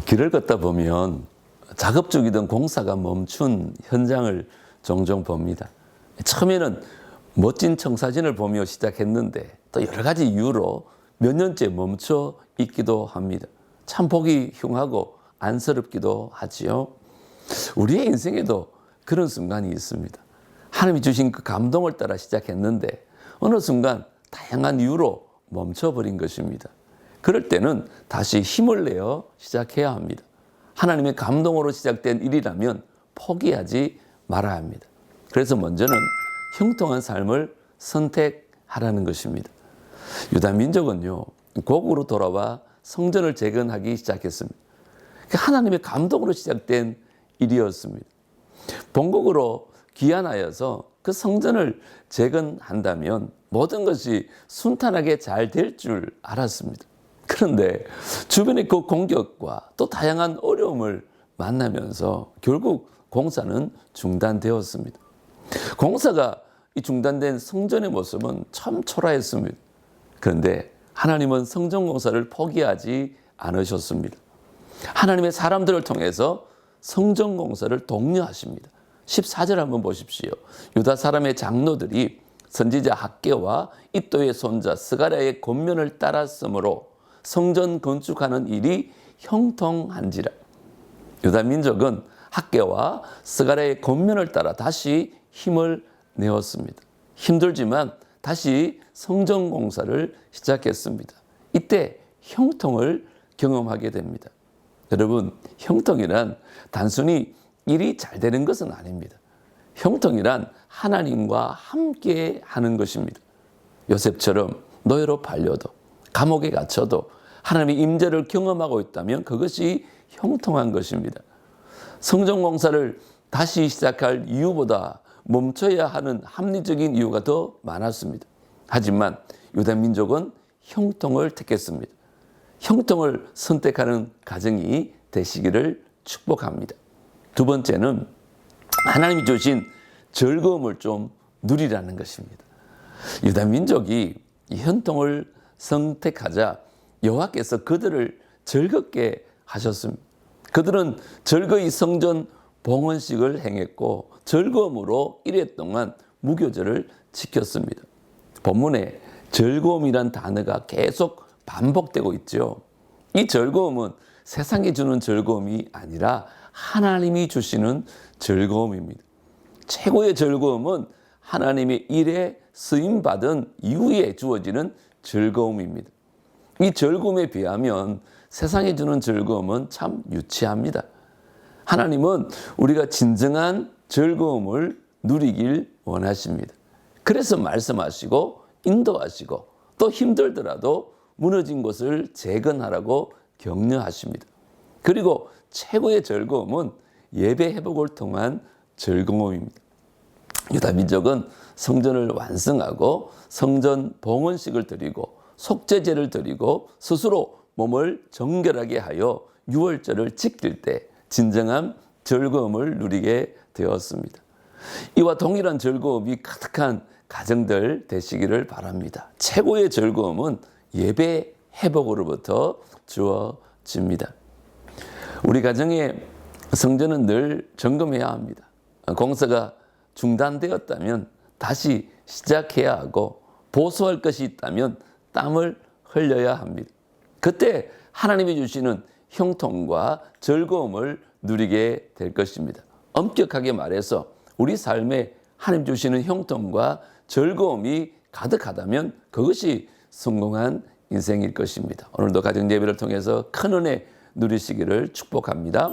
길을 걷다 보면 작업 중이던 공사가 멈춘 현장을 종종 봅니다. 처음에는 멋진 청사진을 보며 시작했는데 또 여러 가지 이유로 몇 년째 멈춰 있기도 합니다. 참 보기 흉하고 안쓰럽기도 하지요. 우리의 인생에도 그런 순간이 있습니다. 하나님이 주신 그 감동을 따라 시작했는데 어느 순간 다양한 이유로 멈춰버린 것입니다. 그럴 때는 다시 힘을 내어 시작해야 합니다. 하나님의 감동으로 시작된 일이라면 포기하지 말아야 합니다. 그래서 먼저는 형통한 삶을 선택하라는 것입니다. 유다 민족은요, 고국으로 돌아와 성전을 재건하기 시작했습니다. 하나님의 감동으로 시작된 일이었습니다. 본국으로 귀환하여서 그 성전을 재건한다면 모든 것이 순탄하게 잘 될 줄 알았습니다. 그런데 주변의 그 공격과 또 다양한 어려움을 만나면서 결국 공사는 중단되었습니다. 공사가 중단된 성전의 모습은 참 초라했습니다. 그런데 하나님은 성전 공사를 포기하지 않으셨습니다. 하나님의 사람들을 통해서 성전 공사를 독려하십니다. 14절 한번 보십시오. 유다 사람의 장로들이 선지자 학개와 이도의 손자 스가랴의 권면을 따랐으므로 성전 건축하는 일이 형통한지라. 유다 민족은 학개와 스가랴의 권면을 따라 다시 힘을 내었습니다. 힘들지만 다시 성전 공사를 시작했습니다. 이때 형통을 경험하게 됩니다. 여러분, 형통이란 단순히 일이 잘 되는 것은 아닙니다. 형통이란 하나님과 함께 하는 것입니다. 요셉처럼 노예로 팔려도 감옥에 갇혀도 하나님의 임재를 경험하고 있다면 그것이 형통한 것입니다. 성전 공사를 다시 시작할 이유보다 멈춰야 하는 합리적인 이유가 더 많았습니다. 하지만 유다 민족은 형통을 택했습니다. 형통을 선택하는 가정이 되시기를 축복합니다. 두 번째는 하나님이 주신 즐거움을 좀 누리라는 것입니다. 유다 민족이 형통을 선택하자 여호와께서 그들을 즐겁게 하셨습니다. 그들은 즐거이 성전 봉헌식을 행했고 즐거움으로 이래 동안 무교절을 지켰습니다. 본문에 즐거움이란 단어가 계속 반복되고 있죠. 이 즐거움은 세상이 주는 즐거움이 아니라 하나님이 주시는 즐거움입니다. 최고의 즐거움은 하나님의 일에 쓰임받은 이후에 주어지는 즐거움입니다. 이 즐거움에 비하면 세상이 주는 즐거움은 참 유치합니다. 하나님은 우리가 진정한 즐거움을 누리길 원하십니다. 그래서 말씀하시고 인도하시고 또 힘들더라도 무너진 곳을 재건하라고 격려하십니다. 그리고 최고의 즐거움은 예배 회복을 통한 즐거움입니다. 유다 민족은 성전을 완성하고 성전 봉헌식을 드리고 속죄제를 드리고 스스로 몸을 정결하게 하여 유월절을 지킬 때 진정한 즐거움을 누리게 되었습니다. 이와 동일한 즐거움이 가득한 가정들 되시기를 바랍니다. 최고의 즐거움은 예배 회복으로부터 주어집니다. 우리 가정의 성전은 늘 점검해야 합니다. 공사가 중단되었다면 다시 시작해야 하고 보수할 것이 있다면 땀을 흘려야 합니다. 그때 하나님이 주시는 형통과 즐거움을 누리게 될 것입니다. 엄격하게 말해서 우리 삶에 하나님 주시는 형통과 즐거움이 가득하다면 그것이 성공한 인생일 것입니다. 오늘도 가정 예배를 통해서 큰 은혜 누리시기를 축복합니다.